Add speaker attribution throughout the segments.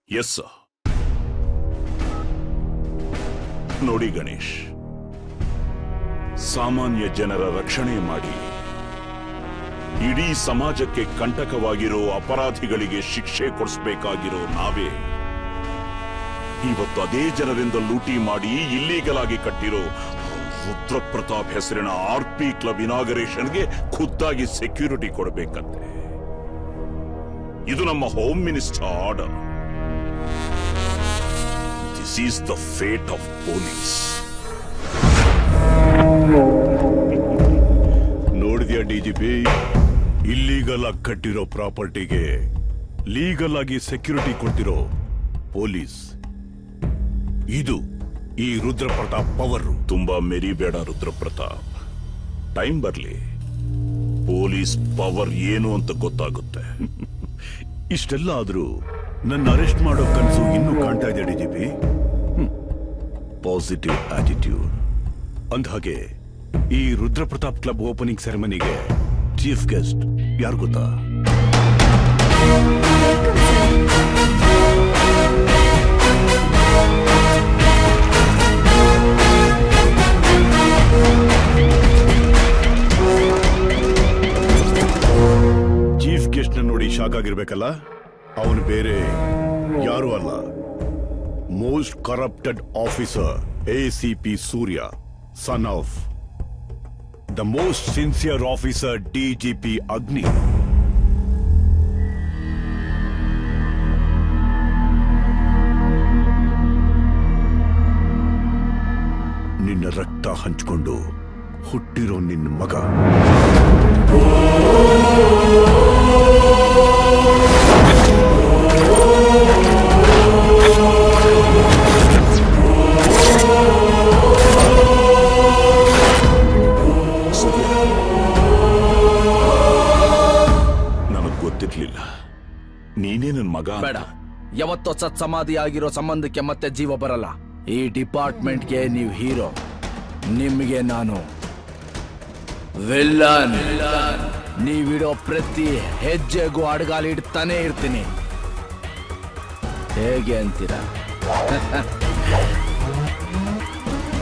Speaker 1: S ನೋಡಿ ಗಣೇಶ್, ಸಾಮಾನ್ಯ ಜನರ ರಕ್ಷಣೆ ಮಾಡಿ ಇಡೀ ಸಮಾಜಕ್ಕೆ ಕಂಟಕವಾಗಿರೋ ಅಪರಾಧಿಗಳಿಗೆ ಶಿಕ್ಷೆ ಕೊಡಿಸಬೇಕಾಗಿರೋ ನಾವೇ ಇವತ್ತು ಅದೇ ಜನರಿಂದ ಲೂಟಿ ಮಾಡಿ ಇಲ್ಲೀಗಲ್ ಆಗಿ ಕಟ್ಟಿರೋ ರುದ್ರ ಪ್ರತಾಪ್ ಹೆಸರಿನ RP ಕ್ಲಬ್ ಇನಾಗರೇಷನ್ಗೆ ಖುದ್ದಾಗಿ ಸೆಕ್ಯೂರಿಟಿ ಕೊಡಬೇಕಂತೆ. ಇದು ನಮ್ಮ home minister order. This is the fate of police.
Speaker 2: ನೋಡಿದ್ಯಾ DGP, ಇಲ್ಲೀಗಲ್ ಆಗಿ ಕಟ್ಟಿರೋ ಪ್ರಾಪರ್ಟಿಗೆ ಲೀಗಲ್ ಆಗಿ ಸೆಕ್ಯೂರಿಟಿ ಕೊಡ್ತಿರೋ ಪೊಲೀಸ್. ಇದು ಈ ರುದ್ರ ಪ್ರತಾಪ್ ಪವರ್.
Speaker 1: ತುಂಬಾ ಮೆರಿಬೇಡ ರುದ್ರ ಪ್ರತಾಪ್. ಟೈಮ್ ಬರ್ಲಿ, ಪೊಲೀಸ್ ಪವರ್ ಏನು ಅಂತ ಗೊತ್ತಾಗುತ್ತೆ.
Speaker 2: ಇಷ್ಟೆಲ್ಲ ಆದ್ರೂ ನನ್ನ ಅರೆಸ್ಟ್ ಮಾಡೋ ಕನಸು ಇನ್ನೂ ಕಾಣ್ತಾ ಇದೆ DGP. Positive attitude. ಅಂದ್ಹಾಗೆ ಈ ರುದ್ರ ಪ್ರತಾಪ್ ಕ್ಲಬ್ ಓಪನಿಂಗ್ ಸೆರೆಮನಿಗೆ ಚೀಫ್ ಗೆಸ್ಟ್ ಯಾರು ಗೊತ್ತಾ? ಚೀಫ್ ಗೆಸ್ಟ್ ನ ನೋಡಿ ಶಾಕ್ ಆಗಿರ್ಬೇಕಲ್ಲ. ಅವನು ಬೇರೆ ಯಾರು ಅಲ್ಲ, most corrupted officer ACP Surya, son of the most sincere officer DGP ಅಗ್ನಿ. ನಿನ್ನ ರಕ್ತ ಹಂಚಿಕೊಂಡು ಹುಟ್ಟಿರೋ ನಿನ್ನ ಮಗ.
Speaker 1: ನನಗ್ ಗೊತ್ತಿರ್ಲಿಲ್ಲ ನೀನೇ ನನ್ ಮಗ.
Speaker 3: ಬೇಡ, ಯಾವತ್ತೋ ಸತ್ ಸಮಾಧಿ ಆಗಿರೋ ಸಂಬಂಧಕ್ಕೆ ಮತ್ತೆ ಜೀವ ಬರಲ್ಲ. ಈ ಡಿಪಾರ್ಟ್ಮೆಂಟ್ಗೆ ನೀವು ಹೀರೋ, ನಿಮಗೆ ನಾನು ವಿಲ್ಲನ್. ನೀವಿಡೋ ಪ್ರತಿ ಹೆಜ್ಜೆಗೂ ಅಡಗಾಲಿಡ್ತಾನೆ ಇರ್ತೀನಿ. ಹೇಗೆ ಅಂತೀರಾ?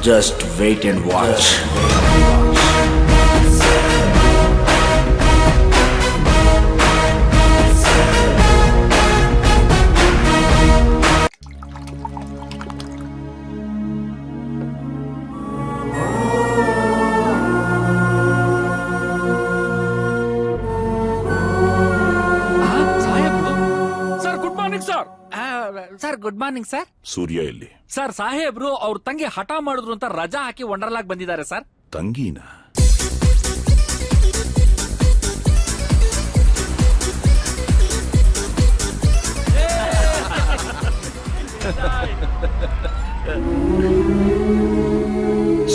Speaker 3: Just wait and watch.
Speaker 4: Sir good morning sir.
Speaker 1: Surya ಎಲ್ಲಿ?
Speaker 4: ಸರ್ ಸಾಹೇಬ್ರು ಅವ್ರ ತಂಗಿ ಹಠ ಮಾಡಿದ್ರು ಅಂತ ರಜಾ ಹಾಕಿ ವಂಡರ್ಲಾಗ್ ಬಂದಿದ್ದಾರೆ ಸರ್.
Speaker 1: ತಂಗಿನ?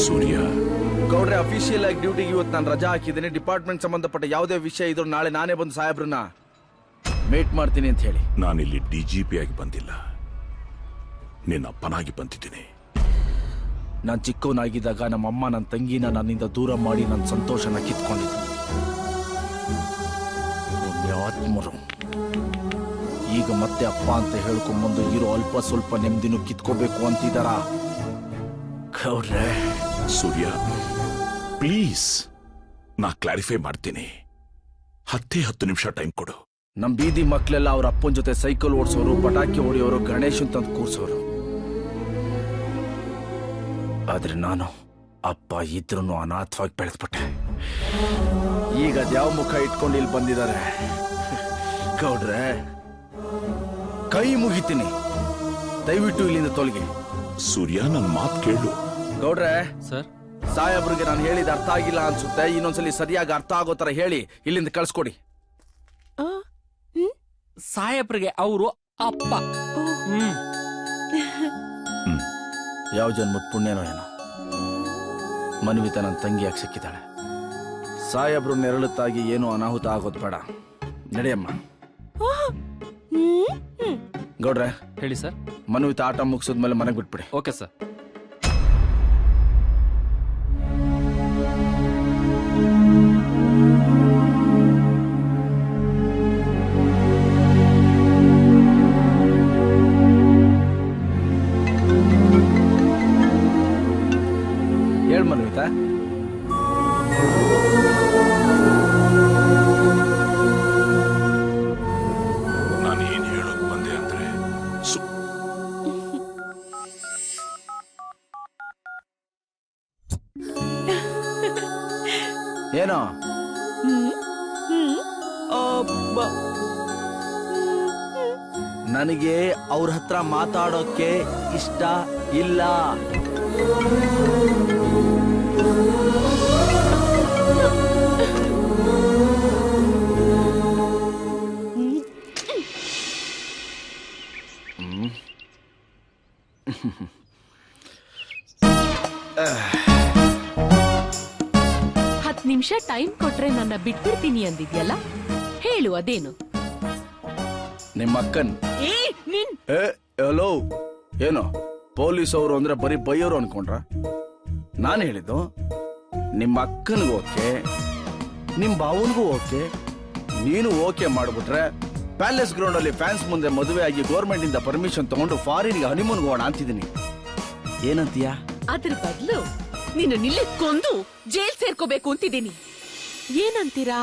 Speaker 1: ಸೂರ್ಯ
Speaker 3: ಗೌಡ್ರೆ, ಅಫಿಷಿಯಲ್ ಆಗಿ ಡ್ಯೂಟಿಗೆ ಇವತ್ತು ನಾನು ರಜಾ ಹಾಕಿದ್ದೀನಿ. ಡಿಪಾರ್ಟ್ಮೆಂಟ್ ಸಂಬಂಧಪಟ್ಟ ಯಾವುದೇ ವಿಷಯ ಇದ್ರು ನಾಳೆ ನಾನೇ ಬಂದು ಸಾಹೇಬ್ರನ್ನ ಮೀಟ್ ಮಾಡ್ತೀನಿ ಅಂತ ಹೇಳಿ.
Speaker 1: ನಾನಿಲ್ಲಿ DGP ಆಗಿ ಬಂದಿಲ್ಲ, ನಿನ್ನ ಅಪ್ಪನಾಗಿ ಬಂದಿದ್ದೀನಿ.
Speaker 3: ನಾನು ಚಿಕ್ಕವನಾಗಿದ್ದಾಗ ನಮ್ಮಮ್ಮ ನನ್ನ ತಂಗಿನ ನನ್ನಿಂದ ದೂರ ಮಾಡಿ ನನ್ನ ಸಂತೋಷನ ಕಿತ್ಕೊಂಡಿದ್ದು. ಆತ್ಮರು ಈಗ ಮತ್ತೆ ಅಪ್ಪ ಅಂತ ಹೇಳ್ಕೊಂಬಂದು ಇರೋ ಅಲ್ಪ ಸ್ವಲ್ಪ ನೆಮ್ಮದಿನೂ ಕಿತ್ಕೋಬೇಕು ಅಂತಿದಾರ. ಗೌಡ್ರೆ,
Speaker 1: ಸೂರ್ಯ ಪ್ಲೀಸ್, ನಾ ಕ್ಲಾರಿಫೈ ಮಾಡ್ತೀನಿ. 10 ನಿಮಿಷ ಟೈಮ್ ಕೊಡು.
Speaker 3: ನಮ್ ಬೀದಿ ಮಕ್ಳೆಲ್ಲ ಅವ್ರ ಅಪ್ಪನ ಜೊತೆ ಸೈಕಲ್ ಓಡಿಸೋರು, ಪಟಾಕಿ ಹೊಡಿಯೋರು, ಗಣೇಶನ್ ತಂದು ಕೂರ್ಸೋರು. ಆದ್ರೆ ನಾನು ಅಪ್ಪ ಇದ್ರೂ ಅನಾಥವಾಗಿ ಬೆಳೆದ್ಬಿಟ್ಟೆ. ಈಗ ಅದ್ಯಾವ ಮುಖ ಇಟ್ಕೊಂಡು ಇಲ್ಲಿ ಬಂದಿದ್ದಾರೆ. ಗೌಡ್ರೆ, ಕೈ ಮುಗಿತೀನಿ, ದಯವಿಟ್ಟು ಇಲ್ಲಿಂದ ತೊಲಗಿ.
Speaker 1: ಸೂರ್ಯ, ನನ್ನ ಮಾತು ಕೇಳು.
Speaker 3: ಗೌಡ್ರೆ
Speaker 4: ಸರ್,
Speaker 3: ಸಾಹೇಬ್ರಿಗೆ ನಾನು ಹೇಳಿದ ಅರ್ಥ ಆಗಿಲ್ಲ ಅನ್ಸುತ್ತೆ. ಇನ್ನೊಂದ್ಸಲಿ ಸರಿಯಾಗಿ ಅರ್ಥ ಆಗೋ ತರ ಹೇಳಿ ಇಲ್ಲಿಂದ ಕಳ್ಸ್ಕೊಡಿ.
Speaker 4: ಸಾಹೇಬ್ರಿಗೆ ಅವರು ಅಪ್ಪ.
Speaker 3: ಯಾವ ಜನ್ಮದ ಪುಣ್ಯನೋ ಏನೋ, ಮನ್ವಿತ ನನ್ನ ತಂಗಿಯಾಗಿ ಸಿಕ್ಕಿದ್ದಾಳೆ. ಸಾಹೇಬ್ರು ನೆರಳುತ್ತಾಗಿ ಏನೋ ಅನಾಹುತ ಆಗೋದು ಬೇಡ. ನಡೆಯಮ್ಮ. ಗೌಡ್ರೆ
Speaker 4: ಹೇಳಿ ಸರ್.
Speaker 3: ಮನ್ವಿತ ಆಟ ಮುಗಿಸಿದ್ಮೇಲೆ ಮನೆಗೆ ಬಿಟ್ಬಿಡಿ.
Speaker 4: Okay sir.
Speaker 1: ನಾನು ಏನ್ ಹೇಳೋಕ್ ಬಂದೆ ಅಂದ್ರೆ
Speaker 3: ಏನೋ ನನಗೆ ಅವ್ರ ಹತ್ರ ಮಾತಾಡೋಕೆ ಇಷ್ಟ ಇಲ್ಲ.
Speaker 5: ಹತ್ತು ನಿಮಿಷ ಟೈಮ್ ಕೊಟ್ರೆ ನನ್ನ ಬಿಟ್ಬಿಡ್ತೀನಿ ಅಂದಿದ್ಯಲ್ಲ, ಹೇಳು ಅದೇನು?
Speaker 3: ನಿಮ್ಮ ಅಕ್ಕನ್
Speaker 5: ನಿನ್
Speaker 3: ಹಲೋ, ಏನು ಪೊಲೀಸ್ ಅವರು ಅಂದ್ರೆ ಬರೀ ಬೈಯೋರು ಅನ್ಕೊಂಡ್ರ? ನಾನು ಹೇಳಿದ್ದು ನಿಮ್ಮ ಅಕ್ಕನಿಗೂ ಓಕೆ, ನಿಮ್ ಬಾವನ್ಗೂ ಓಕೆ, ನೀನು ಓಕೆ ಮಾಡ್ಬಿಟ್ರೆ ಪ್ಯಾಲೇಸ್ ಗ್ರೌಂಡ್ ಅಲ್ಲಿ ಫ್ಯಾನ್ಸ್ ಮುಂದೆ ಮದುವೆ ಆಗಿ ಗೌರ್ಮೆಂಟ್ ಇಂದ ಪರ್ಮಿಷನ್ ತಗೊಂಡು ಫಾರಿನ್ಗೆ ಹನಿಮೂನ್ ಹೋಗೋಣ ಅಂತಿದ್ದೀನಿ. ಏನಂತೀಯಾ?
Speaker 5: ಅದ್ರ ಬದಲು ನೀನು ನಿಲ್ಲೆ ಕೊಂದು ಜೈಲ್ ಸೇರ್ಕೋಬೇಕು ಅಂತಿದ್ದೀನಿ. ಏನಂತೀರಾ?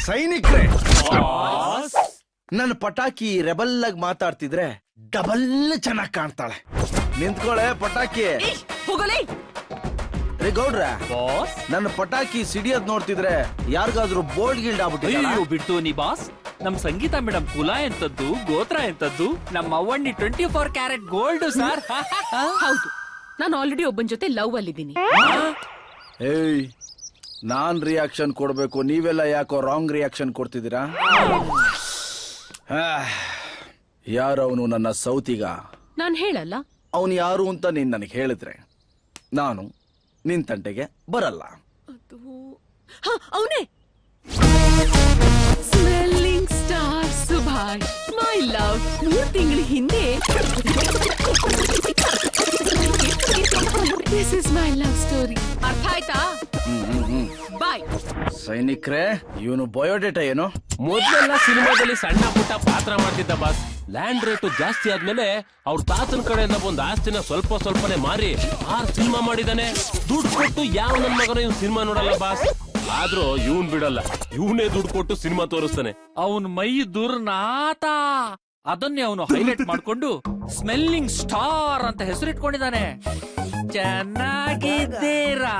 Speaker 3: ಸೈನಿಕ್ರೆ, ನನ್ನ ಪಟಾಕಿ ರೆಬಲ್ ಆಗಿ ಮಾತಾಡ್ತಿದ್ರೆ ಡಬಲ್ ಚೆನ್ನಾಗ್ ಕಾಣ್ತಾಳೆ. ನಿಂತ್ಕೊಳೆ ಪಟಾಕಿ.
Speaker 5: ಹೋಗಲೇ
Speaker 3: ರೇ ಗೌಡ್ರ, ನನ್ನ ಪಟಾಕಿ ಸಿಡಿಯೋದ್ ನೋಡ್ತಿದ್ರೆ ಯಾರಿಗಾದ್ರೂ ಬೋಲ್ಡ್ ಗಿಲ್ಡ್ ಆಗ್ಬಿಟ್ಟು
Speaker 4: ಬಿಟ್ಟು ನೀ ಬಾಸ್. ನಮ್ ಸಂಗೀತ ಮೇಡಮ್ ಕುಲ ಎಂತದ್ದು, ಗೋತ್ರ ಎಂತದ್ದು, ನಮ್ಮ ಅವ್ವಣ್ಣಿ 24 ಕ್ಯಾರೆಟ್ ಗೋಲ್ಡ್ ಸರ್.
Speaker 5: ಹೌದು, ನಾನು ಆಲ್ರೆಡಿ ಒಬ್ಬನ ಜೊತೆ ಲವ್ ಅಲ್ಲಿದ್ದೀನಿ.
Speaker 3: ಏಯ್, ನಾನ್ ರಿಯಾಕ್ಷನ್ ಕೊಡ್ಬೇಕು, ನೀವೆಲ್ಲ ಯಾಕೋ ರಾಂಗ್ ರಿಯಾಕ್ಷನ್ ಕೊಡ್ತಿದ್ದೀರಾ? ಯಾರವನು ನನ್ನ ಸೌತಿಗ?
Speaker 5: ನಾನ್ ಹೇಳಲ್ಲ.
Speaker 3: ಅವನು ಯಾರು ಅಂತ ನೀನ್ ನನಗೆ ಹೇಳಿದ್ರೆ ನಾನು ನಿನ್ ತಂಟೆಗೆ ಬರಲ್ಲ.
Speaker 5: ಅವನೇ smelling star Subhash, my love. 3 ತಿಂಗಳ ಹಿಂದೆ this is my love story. ಅರ್ಥ ಆಯ್ತಾ? ಬಾಯ್.
Speaker 3: ಸೈನಿಕ್ರೆ, ಇವನು ಬಯೋಡೇಟಾ ಏನು?
Speaker 6: ಮೊದಲೆಲ್ಲ ಸಿನಿಮಾದಲ್ಲಿ ಸಣ್ಣ ಪುಟ್ಟ ಪಾತ್ರ ಮಾಡ್ತಿದ್ದ ಬಾಸ್. ಲ್ಯಾಂಡ್ ರೇಟು ಜಾಸ್ತಿ ಆದ್ಮೇಲೆ ಅವ್ರ ತಾತನ ಕಡೆಯಿಂದ ಒಂದು ಆಸ್ತಿನ ಸ್ವಲ್ಪನೇ ಮಾರಿ 6 ಸಿನಿಮಾ ಮಾಡಿದಾನೆ. ದುಡ್ಡು ಕೊಟ್ಟು ಯಾವ ನನ್ ಮಗನ ಇವ್ನು ಸಿನಿಮಾ ನೋಡಲ್ಲ ಬಾಸ್. ಆದ್ರೂ ಇವನ್ ಬಿಡಲ್ಲ, ಇವನೇ ದುಡ್ಡು ಕೊಟ್ಟು ಸಿನಿಮಾ ತೋರಿಸ್ತಾನೆ.
Speaker 4: ಅವನ್ ಮೈ ದುರ್ನಾತ. ಅದನ್ನೇ ಅವನು ಹೈಲೈಟ್ ಮಾಡ್ಕೊಂಡು ಸ್ಮೆಲ್ಲಿಂಗ್ ಸ್ಟಾರ್ ಅಂತ ಹೆಸರಿಟ್ಕೊಂಡಿದ್ದಾನೆ. ಚೆನ್ನಾಗಿದ್ದೀರಾ?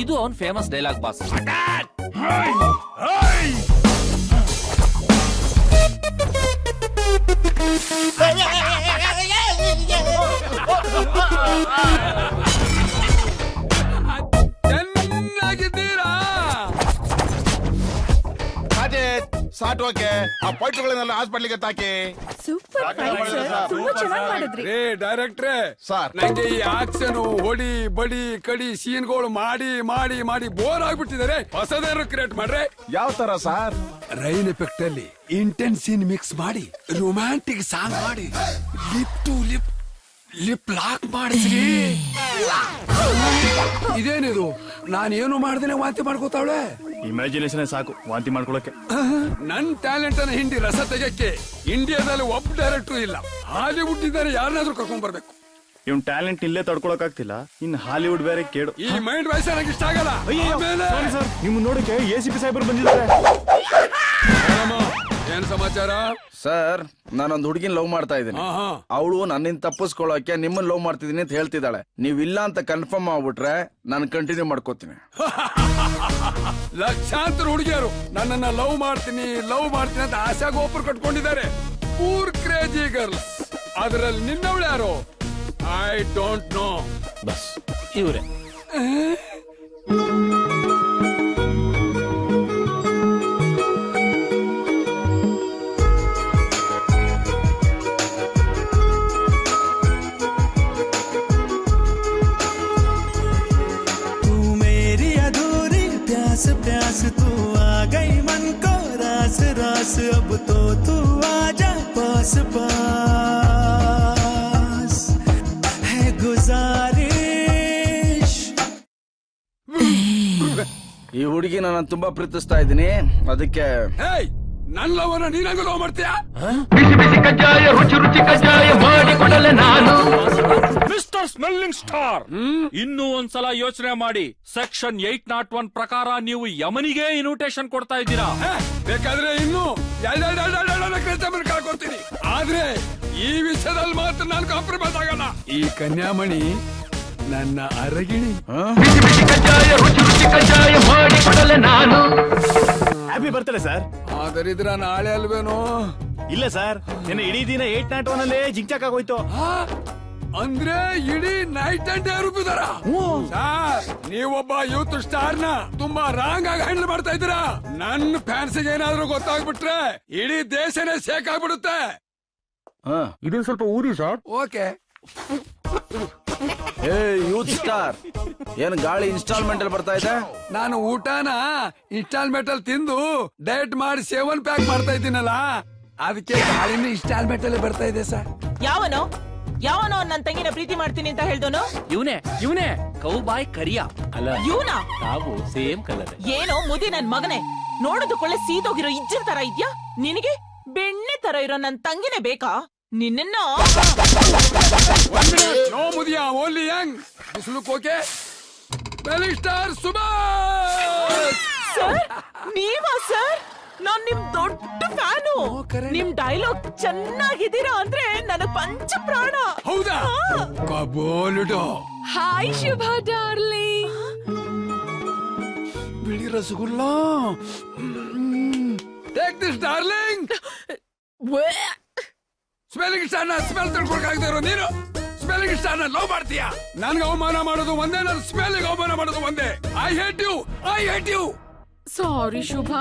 Speaker 4: ಇದು ಅವನ್ ಫೇಮಸ್ ಡೈಲಾಗ್ ಬಾಸ್.
Speaker 7: ಚೆನ್ನಾಗಿದ್ದೀರಾ? ಸಾಟ್ ಓಕೆ. ಆ ಪೈಟ್ಗಳನ್ನೆಲ್ಲ ಹಾಸ್ಪಿಟ್ಲಿಗೆ ತಾಕಿ.
Speaker 8: ರೇ ಡೈರೆಕ್ಟ್ರೆ,
Speaker 7: ಸರ್,
Speaker 8: ನಂಗೆ ಈ ಆಕ್ಷನ್ ಹೊಡಿ ಬಡಿ ಕಡಿ ಸೀನ್ಗಳು ಮಾಡಿ ಮಾಡಿ ಮಾಡಿ ಬೋರ್ ಆಗ್ಬಿಟ್ಟಿದ್ದಾರೆ. ಹೊಸದೇನು ಕ್ರಿಯೇಟ್ ಮಾಡ್ರೆ.
Speaker 7: ಯಾವ ತರ ಸರ್?
Speaker 8: ರೈನ್ ಎಫೆಕ್ಟ್ ಅಲ್ಲಿ ಇಂಟೆನ್ಸ್ ಸೀನ್ ಮಿಕ್ಸ್ ಮಾಡಿ ರೊಮ್ಯಾಂಟಿಕ್ ಸಾಂಗ್ ಮಾಡಿ ಲಿಪ್ ಟು ಲಿಪ್ ಲಾಕ್ ಮಾಡಿದ್ರಿ. ಇದೇನಿದು? ನಾನೇನು ಮಾಡ್ದೇನೆ ವಾಂತಿ ಮಾಡ್ಕೋತಾವಳೆ.
Speaker 2: ಇಮ್ಯಾಜಿನೇಷನ್ ಸಾಕು ವಾಂತಿ ಮಾಡ್ಕೊಳಕ್ಕೆ.
Speaker 8: ನನ್ ಟ್ಯಾಲೆಂಟ್ ಅನ್ನ ಹಿಂಡಿ ರಸ ತೆಗಕ್ಕೆ ಇಂಡಿಯಾದಲ್ಲಿ ಒಬ್ಬ ಡೈರೆಕ್ಟರ್ ಇಲ್ಲ. ಹಾಲಿವುಡ್ ಇದ್ದಾರೆ, ಯಾರನ್ನಾದ್ರೂ ಕರ್ಕೊಂಡ್ ಬರ್ಬೇಕು.
Speaker 2: ಇವ್ನ ಟ್ಯಾಲೆಂಟ್ ಇಲ್ಲೇ ತಡ್ಕೊಳಕ್ ಆಗ್ತಿಲ್ಲ, ಇನ್ ಹಾಲಿವುಡ್ ಬೇರೆ ಕೇಳು.
Speaker 8: ಈ ಮೈಂಡ್ ವಾಯ್ಸ್ ನನಗೆ ಇಷ್ಟ ಆಗಲ್ಲ.
Speaker 2: ಸರ್, ನಿಮ್ ನೋಡಕ್ಕೆ ACP ಸಾಹೇಬರು ಬಂದಿದ್ದಾರೆ.
Speaker 8: ಏನ್ ಸಮಾಚಾರ?
Speaker 3: ಸರ್, ನಾನೊಂದು ಹುಡುಗಿನ ಲವ್ ಮಾಡ್ತಾ ಇದ್ದೀನಿ. ಅವಳು ನನ್ನಿಂದ ತಪ್ಪಿಸ್ಕೊಳ್ಳೋಕೆ ನಿಮ್ಮನ್ನ ಲವ್ ಮಾಡ್ತಿದ್ದೀನಿ ಅಂತ ಹೇಳ್ತಿದ್ದಾಳೆ. ನೀವ್ ಇಲ್ಲ ಅಂತ ಕನ್ಫರ್ಮ್ ಆಗ್ಬಿಟ್ರೆ ನಾನು ಕಂಟಿನ್ಯೂ ಮಾಡ್ಕೋತೀನಿ.
Speaker 8: ಲಕ್ಷಾಂತರ ಹುಡುಗಿಯರು ನನ್ನನ್ನ ಲವ್ ಮಾಡ್ತೀನಿ ಅಂತ ಆಶಾ ಗೋಪುರ ಕಟ್ಕೊಂಡಿದ್ದಾರೆ. Poor crazy girls. ಅದರಲ್ಲಿ ನಿನ್ನವಳು ಯಾರು? I don't know.
Speaker 6: ಬಸ್ ಇವ್ರೆ.
Speaker 9: प्यास तू आ गई मन को रास रास, अब तो तू आजा पास पास है गुजारिश.
Speaker 3: ಈ ಹುಡುಗಿ ನಾನು ತುಂಬಾ ಪ್ರೀತಿಸ್ತಾ ಇದ್ದೀನಿ, ಅದಕ್ಕೆ.
Speaker 8: ನನ್ ಲವನ ನೀನಂಗ ಲವ್ ಮಾಡ್ತೀಯಾ?
Speaker 6: ಬಿಸಿ ಬಿಸಿ ಕಜ್ಜಾಯ ರುಚಿ ರುಚಿ ಕಜ್ಜಾಯ ಮಾಡಿ ಕೊಡಲೆ ನಾನು.
Speaker 4: ಮಿಸ್ಟರ್ ಸ್ಮೆಲ್ಲಿಂಗ್ ಸ್ಮೆಲ್ಲಿಂಗ್ ಸ್ಟಾರ್ ಇನ್ನೂ ಒಂದ್ಸಲ ಯೋಚನೆ ಮಾಡಿ. ಸೆಕ್ಷನ್ 801 ಪ್ರಕಾರ ನೀವು ಯಮನಿಗೆ ಇನ್ವಿಟೇಷನ್ ಕೊಡ್ತಾ ಇದ್ದೀರಾ.
Speaker 8: ಬೇಕಾದ್ರೆ ಇನ್ನು ಕಳ್ಕೊಡ್ತೀನಿ, ಆದ್ರೆ ಈ ವಿಷಯದಲ್ಲಿ ಮಾತ್ರ ನಾನು ಕಾಂಪ್ರಮೈಸ್ ಆಗಲ್ಲ. ಈ ಕನ್ಯಾಮಣಿ ನನ್ನ ಅರಗಿಣಿ.
Speaker 3: Happy birthday sir.
Speaker 8: ಆದರಿದ್ರ ನಾಳೆ ಅಲ್ವೇನೋ?
Speaker 3: ಇಲ್ಲ ಸರ್, ನಿನ್ನೆ ಇಡೀ ದಿನ 801 ಅಲ್ಲೇ ಜಿಂಚಾಕ್ ಆಗೋಯ್ತು.
Speaker 8: ಅಂದ್ರೆ ಇಡೀ ನೈಟ್ ಅಂಡ್ ಡೇ ರೂಪಿದಾರ. ಸರ್, ನೀವೊಬ್ಬ ಯೂತ್ ಸ್ಟಾರ್ ನ ತುಂಬಾ ರಾಂಗ್ ಆಗಿ ಹ್ಯಾಂಡಲ್ ಮಾಡ್ತಾ ಇದ್ದೀರಾ. ನನ್ನ ಫ್ಯಾನ್ಸ್ ಏನಾದ್ರೂ ಗೊತ್ತಾಗ್ಬಿಟ್ರೆ ಇಡೀ ದೇಶನೇ ಶೇಕ್ ಆಗ್ಬಿಡುತ್ತೆ.
Speaker 3: ಇದೊಂದು ಸ್ವಲ್ಪ ಊರಿ ಸರ್.
Speaker 8: ಓಕೆ.
Speaker 3: ಏ ಯೂತ್ ಸ್ಟಾರ್, ಏನ್ ಗಾಳಿ ಇನ್ಸ್ಟಾಲ್ಮೆಂಟ್ ಅಲ್ಲಿ ಬರ್ತಾ ಇದೆ?
Speaker 8: ನಾನು ಊಟನ ಇನ್ಸ್ಟಾಲ್ಮೆಂಟ್ ಅಲ್ಲಿ ತಿಂದು ಡಯಟ್ ಮಾಡಿ 7 ಪ್ಯಾಕ್ ಮಾಡ್ತಾ ಇದ್ದೀನಲ್ಲ, ಅದಕ್ಕೆ ಗಾಳಿನ ಇನ್ಸ್ಟಾಲ್ಮೆಂಟ್ ಅಲ್ಲಿ ಬರ್ತಾ ಇದೆ ಸರ್.
Speaker 5: ಯಾವನೋ ನನ್ನ ತಂಗಿನ ಪ್ರೀತಿ ಮಾಡ್ತೀನಿ ಅಂತ ಹೇಳ್ದೋನು?
Speaker 4: ಇವನೇ ಕೌಬಾಯ್ ಕರಿಯ.
Speaker 6: ಅಲ್ಲ,
Speaker 5: ಇವನ
Speaker 6: ನಾವು ಸೇಮ್ ಕಲರ್.
Speaker 5: ಏನೋ ಮುದಿ ನನ್ ಮಗನೇ, ನೋಡೋದಕ್ಕೊಳ್ಳೆ ಸೀದೋಗಿರೋ ಇಜ್ಜರ ತರ ಇದ್ಯಾ. ನಿನಗೆ ಬೆಣ್ಣೆ ತರ ಇರೋ ನನ್ ತಂಗಿನೇ ಬೇಕಾ? ನಿನ್ನ
Speaker 8: ನೋ ಮುದಿಯಾ, ಓನ್ಲಿ ಯಂಗ್. ಬಿಸಿಲುಕ್ okay. Smelling star Subhash
Speaker 5: sir, ನೀವಾ ಸರ್? ನಾನ್ ನಿಮ್ ದೊಡ್ಡ ಫ್ಯಾನು. ನಿಮ್ ಡೈಲಾಗ್ ಚೆನ್ನಾಗಿದ್ದೀರಾ ಅಂದ್ರೆ ನನಗ್ ಪಂಚ ಪ್ರಾಣ.
Speaker 8: ಹೌದಾ? ಕಬೋಲುಡು.
Speaker 5: Hi Shubha darling.
Speaker 8: ಬಿಳಿ rasgulla. Take this darling. Smelling star ನ ಸ್ಮೆಲ್ ತಿಳ್ಕೊಳಕಾಗದೇ ಇರೋ ನೀನು ಸ್ಮೆಲ್ಲಿಂಗ್ ಸ್ಟಾರ್ ನ ಲವ್ ಮಾಡ್ತೀಯಾ? ನನ್ಗೆ ಅವಮಾನ ಮಾಡೋದು ಒಂದೇ, ನನ್ನ ಸ್ಮೆಲ್ಲಿಂಗ್ ಅವಮಾನ ಮಾಡೋದು ಒಂದೇ. I hate you.
Speaker 5: Sorry Shubha,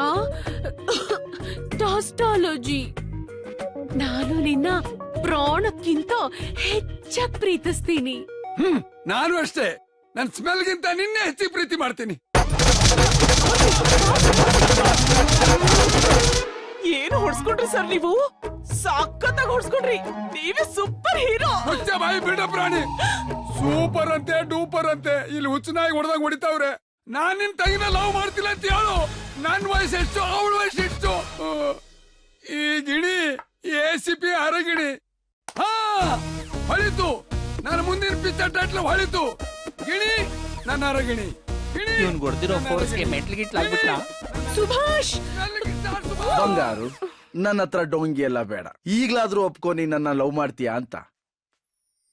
Speaker 5: ಟಾಸ್ಟಾಲಜಿ. ನಾನು ನಿನ್ನ ಪ್ರಾಣಕ್ಕಿಂತ ಹೆಚ್ಚಾಗಿ ಪ್ರೀತಿಸ್ತೀನಿ.
Speaker 8: ನಾನು ಅಷ್ಟೇ, ನನ್ನ ಸ್ಮೆಲ್ಗಿಂತ ನಿನ್ನೆ ಹೆಚ್ಚು ಪ್ರೀತಿ ಮಾಡ್ತೀನಿ.
Speaker 5: ಏನು ಹೊಡ್ಸ್ಕೊಂಡ್ರಿ ಸರ್ ನೀವು? ಸಖತ್ತಾಗಿ ಹೊಡ್ಸ್ಕೊಂಡ್ರಿ. ನೀವೇ ಸೂಪರ್ ಹೀರೋ.
Speaker 8: ಮುಚ್ಚ ಬಾಯಿ ಬಿಡ ಪ್ರಾಣಿ. ಸೂಪರ್ ಅಂತೆ ಡೂಪರ್ ಅಂತೆ ಇಲ್ಲಿ ಹುಚ್ಚನಾಗಿ ಹೊಡೆದಾಗ ಹೊಡಿತಾವ್ರೆ. ನಾನ್ ನಿನ್ ತಂಗಿನ ಲವ್ ಮಾಡ್ತಿಲ್ಲ ಅಂತ ಹೇಳು. ನನ್ ವಯಸ್ಸು ಎಷ್ಟು, ಅವಳ ವಯಸ್ಸು ಎಷ್ಟು? ಈ ಗಿಣಿ ACP ಅರಗಿಣಿ. ಹಾ, ಹೊಳಿತು. ನನ್ನ ಮುಂದಿನ ಪಿಕ್ಚರ್ ಟೈಟ್ಲ್ ಹೊಳಿತು. ಗಿಣಿ ನನ್ನ ಅರಗಿಣಿ.
Speaker 4: ಇವನ್ ಹೊಡೆದಿರೋ ಫೋರ್ಸ್ಗೆ ಮೆಟ್ಲಿಗಿಟ್ಲಾಗ್ಬಿಟ್ಟ.
Speaker 5: ಸುಭಾಷ್,
Speaker 3: ಬಂಗಾರು, ನನ್ನ ಹತ್ರ ಡೊಂಗಿ ಎಲ್ಲ ಬೇಡ. ಈಗ್ಲಾದ್ರೂ ಒಪ್ಕೊ, ನೀ ನನ್ನ ಲವ್ ಮಾಡ್ತೀಯಾ ಅಂತ.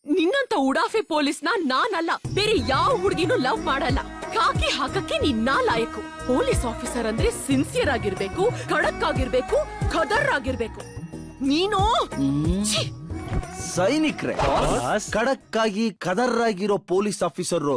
Speaker 5: ನಿನ್ನಂತ ಉಡಾಫೆ ಪೊಲೀಸ್ನ ನಾನಲ್ಲ, ಬೇರೆ ಯಾವ ಹುಡುಗಿನೂ ಲವ್ ಮಾಡಲ್ಲ. ಕಾಕಿ ಹಾಕಕ್ಕೆ ನಿನ್ನ ಲಾಯಕು. ಪೊಲೀಸ್ ಆಫೀಸರ್ ಅಂದ್ರೆ ಸಿನ್ಸಿಯರ್ ಆಗಿರ್ಬೇಕು, ಖಡಕ್ ಆಗಿರ್ಬೇಕು, ಖದರ್ ಆಗಿರ್ಬೇಕು. ನೀನು
Speaker 3: ಸೈನಿಕ್ರೆ, ಖಡಕ್ ಆಗಿ ಖದರ್ ಆಗಿರೋ ಪೊಲೀಸ್ ಆಫೀಸರ್